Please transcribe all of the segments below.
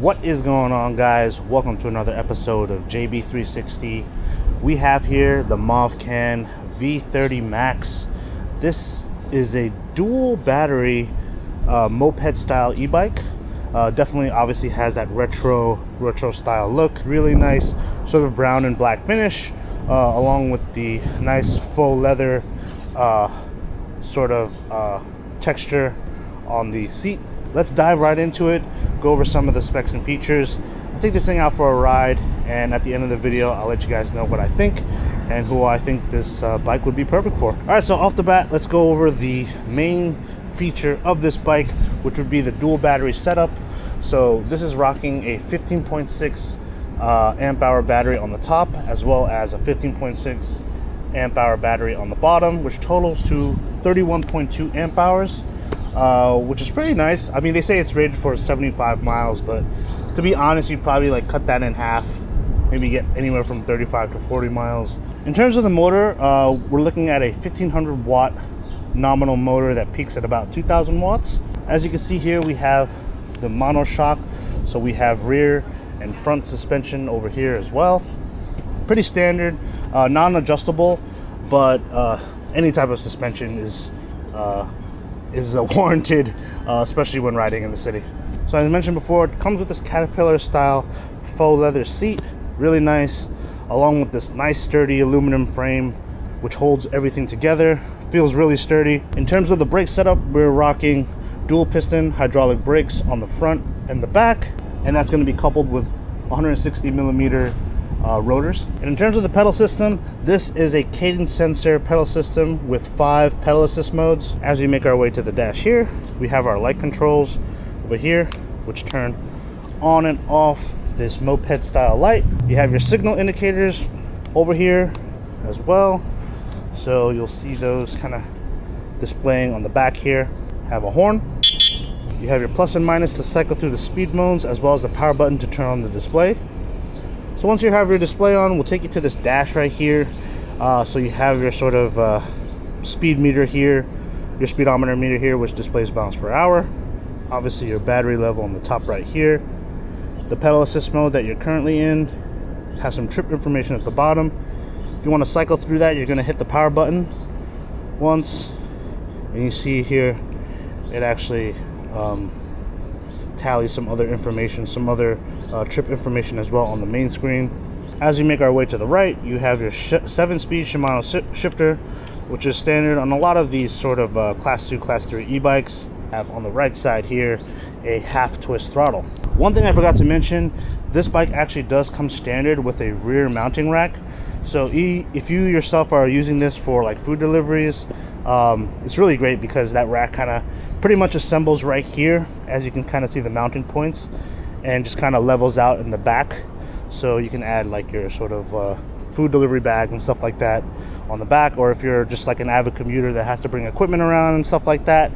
What is going on, guys? Welcome to another episode of JB360. We have here the Movcan V30 Max. This is a dual battery moped style e-bike. Definitely obviously has that retro style look. Really nice sort of brown and black finish, along with the nice faux leather sort of texture on the seat. Let's dive right into it, go over some of the specs and features. I'll take this thing out for a ride, and at the end of the video I'll let you guys know what I think and who I think this bike would be perfect for. Alright, so off the bat, let's go over the main feature of this bike, which would be the dual battery setup. So this is rocking a 15.6 amp hour battery on the top, as well as a 15.6 amp hour battery on the bottom, which totals to 31.2 amp hours. Which is pretty nice. I mean, they say it's rated for 75 miles, but to be honest, you'd probably like cut that in half, maybe get anywhere from 35 to 40 miles. In terms of the motor, we're looking at a 1500 watt nominal motor that peaks at about 2000 watts. As you can see here, we have the monoshock, so we have rear and front suspension over here as well. Pretty standard, non-adjustable, but any type of suspension is warranted, especially when riding in the city. So as I mentioned before, it comes with this Caterpillar style faux leather seat, really nice, along with this nice sturdy aluminum frame which holds everything together. Feels really sturdy. In terms of the brake setup, we're rocking dual piston hydraulic brakes on the front and the back, and that's going to be coupled with 160 millimeter rotors. And in terms of the pedal system, this is a cadence sensor pedal system with 5 pedal assist modes. As we make our way to the dash here, we have our light controls over here, which turn on and off this moped style light. You have your signal indicators over here as well, so you'll see those kind of displaying on the back here. Have a horn. You have your plus and minus to cycle through the speed modes, as well as the power button to turn on the display. So once you have your display on, we'll take you to this dash right here. So you have your sort of speed meter here, your speedometer meter here, which displays miles per hour. Obviously your battery level on the top right here. The pedal assist mode that you're currently in has some trip information at the bottom. If you want to cycle through that, you're going to hit the power button once, and you see here it actually tally some other information, some other trip information as well on the main screen. As we make our way to the right, you have your 7-speed Shimano shifter, which is standard on a lot of these sort of class 2, class 3 e-bikes. Have on the right side here a half twist throttle. One thing I forgot to mention, this bike actually does come standard with a rear mounting rack. So if you yourself are using this for like food deliveries, it's really great because that rack kind of pretty much assembles right here, as you can kind of see the mounting points, and just kind of levels out in the back, so you can add like your sort of food delivery bag and stuff like that on the back. Or if you're just like an avid commuter that has to bring equipment around and stuff like that,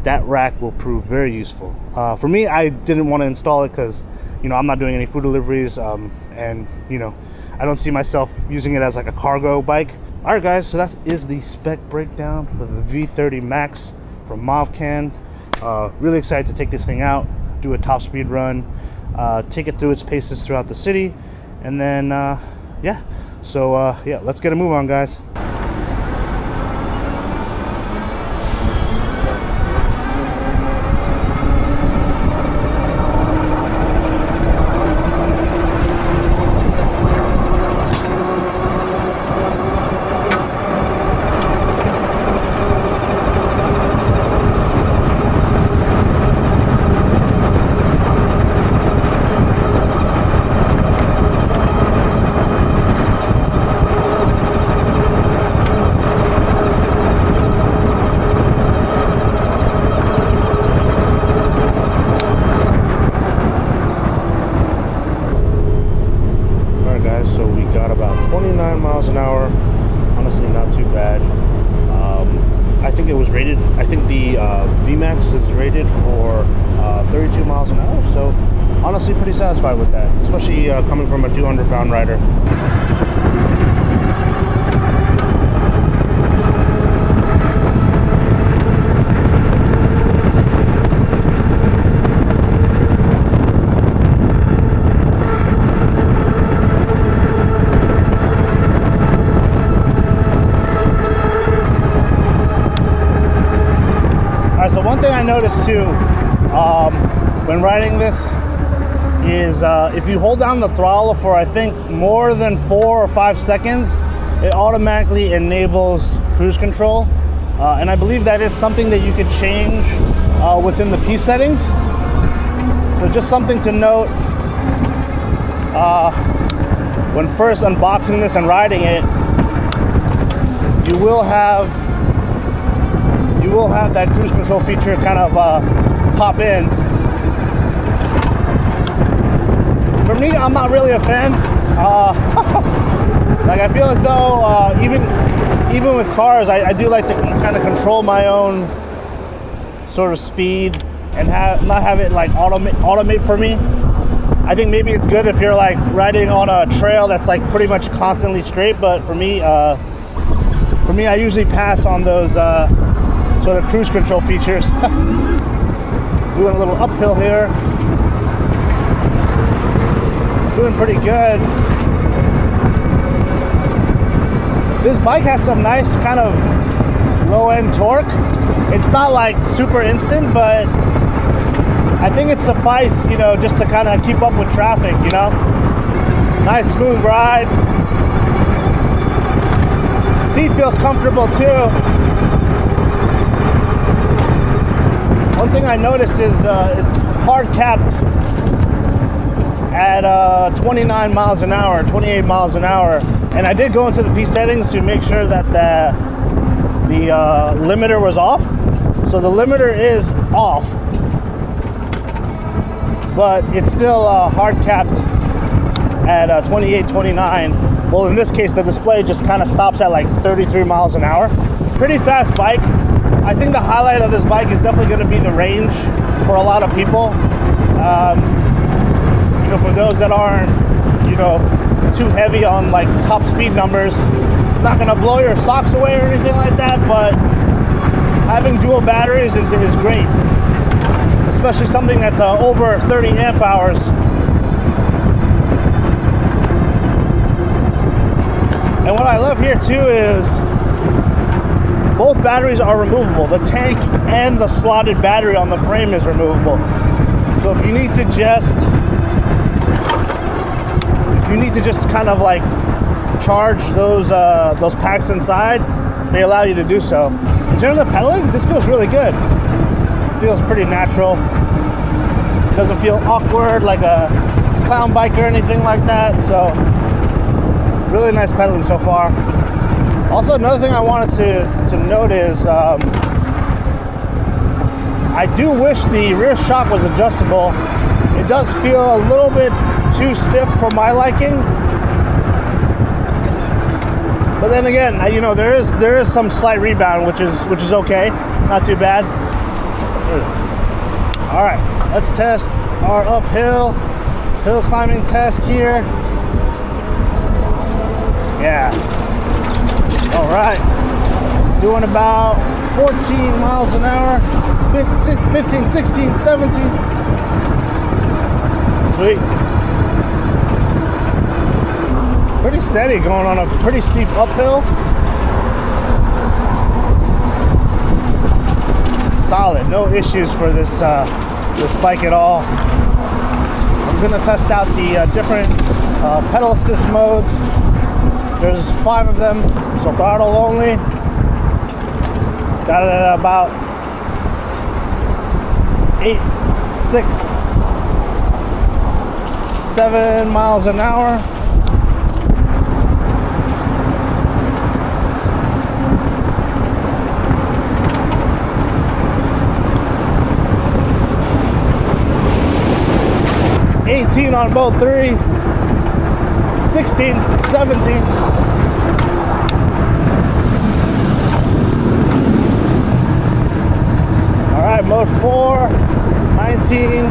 that rack will prove very useful. For me, I didn't want to install it because, you know, I'm not doing any food deliveries, and you know, I don't see myself using it as like a cargo bike. Alright guys, so that is the spec breakdown for the V30 Max from Movcan. Really excited to take this thing out, do a top speed run, take it through its paces throughout the city, and then yeah, let's get a move on, guys. So we got about 29 miles an hour. Honestly, not too bad. I think it was rated, I think the VMAX is rated for 32 miles an hour. So honestly, pretty satisfied with that, especially coming from a 200-pound rider. noticed too, when riding this, is if you hold down the throttle for I think more than 4 or 5 seconds, it automatically enables cruise control, and I believe that is something that you could change within the P settings. So just something to note when first unboxing this and riding it. You will have that cruise control feature kind of pop in. For me, I'm not really a fan. Like, I feel as though even with cars, I do like to kind of control my own sort of speed and not have it like automate for me. I think maybe it's good if you're like riding on a trail that's like pretty much constantly straight, but for me, I usually pass on those sort of cruise control features. Doing a little uphill here. Doing pretty good. This bike has some nice kind of low-end torque. It's not like super instant, but I think it suffice, you know, just to kind of keep up with traffic, you know. Nice smooth ride. Seat feels comfortable too. One thing I noticed is it's hard capped at 29 miles an hour, 28 miles an hour. And I did go into the P settings to make sure that the limiter was off. So the limiter is off, but it's still hard capped at 28, 29. Well, in this case, the display just kind of stops at like 33 miles an hour. Pretty fast bike. I think the highlight of this bike is definitely going to be the range for a lot of people. You know, for those that aren't, you know, too heavy on like top speed numbers, it's not going to blow your socks away or anything like that, but having dual batteries is great, especially something that's over 30 amp hours. And what I love here too is both batteries are removable. The tank and the slotted battery on the frame is removable. So if you need to just kind of like charge those packs inside, they allow you to do so. In terms of pedaling, this feels really good. It feels pretty natural. It doesn't feel awkward like a clown bike or anything like that. So really nice pedaling so far. Also, another thing I wanted to note is I do wish the rear shock was adjustable. It does feel a little bit too stiff for my liking. But then again, you know, there is some slight rebound, which is okay, not too bad. All right, let's test our uphill hill climbing test here. Yeah. All right, doing about 14 miles an hour, 15, 16, 17. Sweet. Pretty steady, going on a pretty steep uphill. Solid, no issues for this bike at all. I'm gonna test out the different pedal assist modes. There's 5 of them, so throttle only. Got it at about 8, 6, 7 miles an hour. On mode 3, 16, 17. All right, mode 4, 19,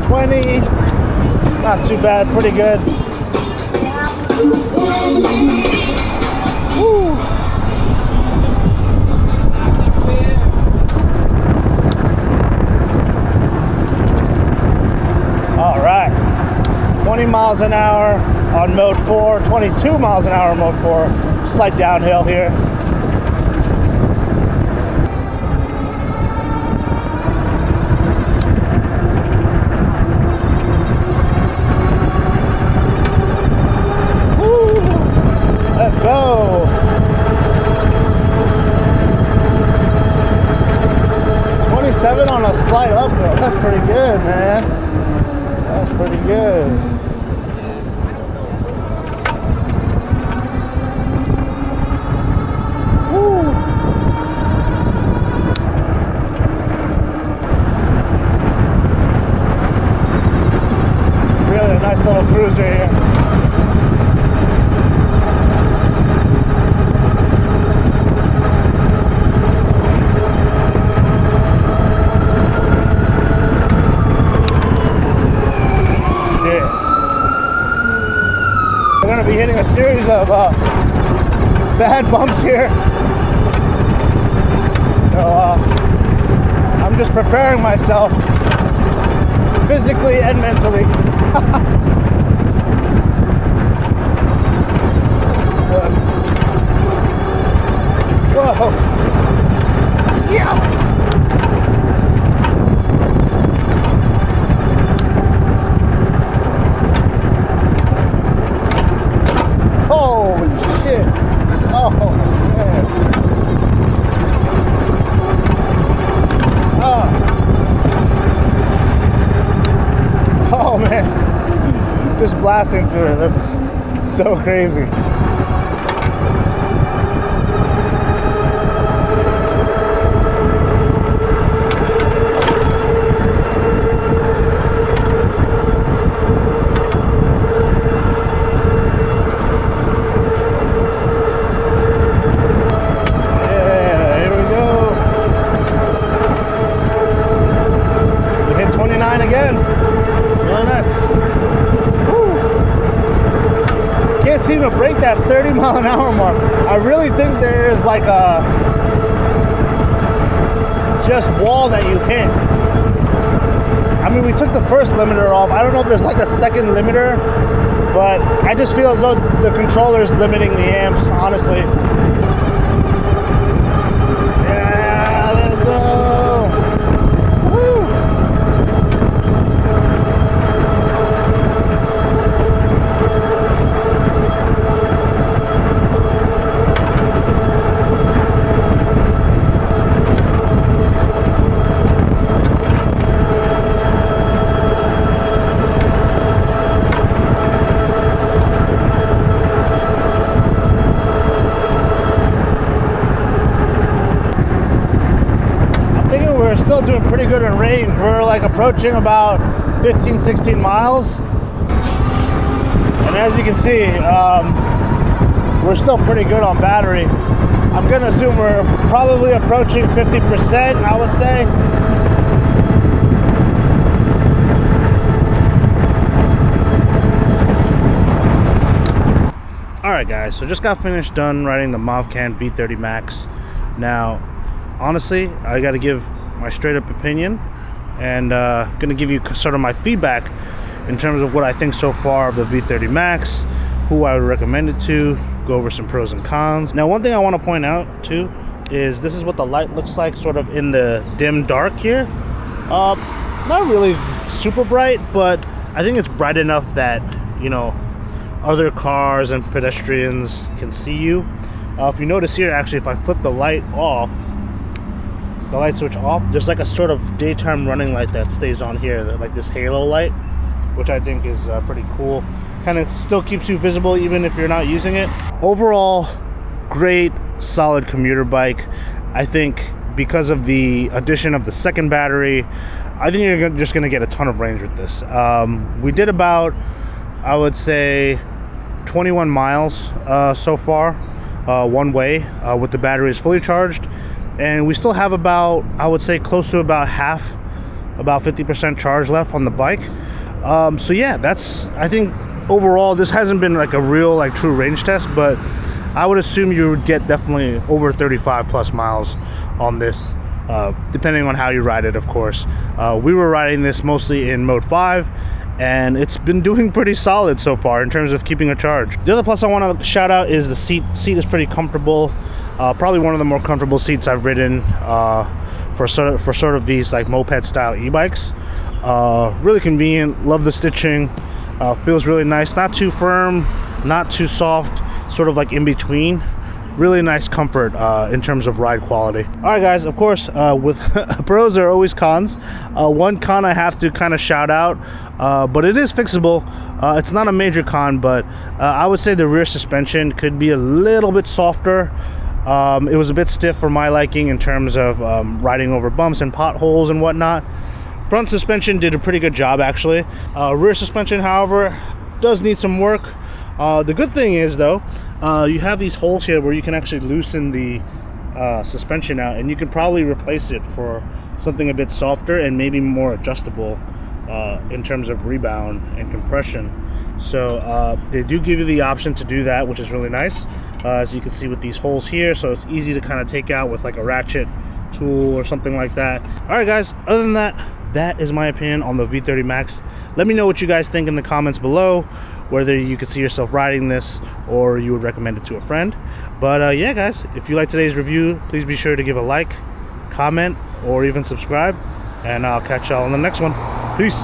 20. Not too bad, pretty good. Woo. All right, 20 miles an hour on mode 4, 22 miles an hour on mode 4. Slight downhill here. 7 on a slight uphill. That's pretty good, man. That's pretty good. Woo. Really a nice little cruiser here. We're going to be hitting a series of bad bumps here, so I'm just preparing myself physically and mentally. Whoa! Yeah! Holy shit! Oh man! Oh man! Just blasting through it. That's so crazy. Again. Really nice. Woo. Can't seem to break that 30-mile-an-hour mark. I really think there is like a just wall that you hit. I mean, we took the first limiter off. I don't know if there's like a second limiter, but I just feel as though the controller is limiting the amps, honestly. Yeah, let's go. We're still doing pretty good in range. We're like approaching about 15-16 miles, and as you can see, we're still pretty good on battery. I'm gonna assume we're probably approaching 50%, I would say. Alright guys, so just got finished done riding the Movcan V30 Max. Now honestly, I got to give my straight up opinion, and gonna give you sort of my feedback in terms of what I think so far of the V30 Max, who I would recommend it to, go over some pros and cons. Now one thing I want to point out too is this is what the light looks like sort of in the dim dark here. Not really super bright, but I think it's bright enough that, you know, other cars and pedestrians can see you. If you notice here, actually, if I flip the light off, the light switch off, there's like a sort of daytime running light that stays on here, like this halo light, which I think is pretty cool. Kind of still keeps you visible even if you're not using it. Overall, great, solid commuter bike. I think because of the addition of the second battery, I think you're just gonna get a ton of range with this. We did about, I would say, 21 miles so far, one way, with the batteries fully charged. And we still have about, I would say, close to about half, about 50% charge left on the bike. So yeah, that's, I think overall, this hasn't been like a real, like true range test, but I would assume you would get definitely over 35 plus miles on this, depending on how you ride it, of course. We were riding this mostly in mode 5, and it's been doing pretty solid so far in terms of keeping a charge. The other plus I want to shout out is the seat. Seat is pretty comfortable. Probably one of the more comfortable seats I've ridden for sort of these like moped style e-bikes. Really convenient. Love the stitching. Feels really nice. Not too firm, not too soft. Sort of like in between. really nice comfort in terms of ride quality. All right, guys, of course, with pros there are always cons. One con I have to kind of shout out, but it is fixable. It's not a major con, but I would say the rear suspension could be a little bit softer. It was a bit stiff for my liking in terms of riding over bumps and potholes and whatnot. Front suspension did a pretty good job, actually. Rear suspension, however, does need some work. The good thing is, though, you have these holes here where you can actually loosen the suspension out, and you can probably replace it for something a bit softer and maybe more adjustable in terms of rebound and compression. So they do give you the option to do that, which is really nice, as you can see with these holes here. So it's easy to kind of take out with like a ratchet tool or something like that. All right, guys, other than that, that is my opinion on the V30 Max. Let me know what you guys think in the comments below, whether you could see yourself riding this or you would recommend it to a friend. But yeah, guys, if you like today's review, please be sure to give a like, comment, or even subscribe, and I'll catch y'all on the next one. Peace.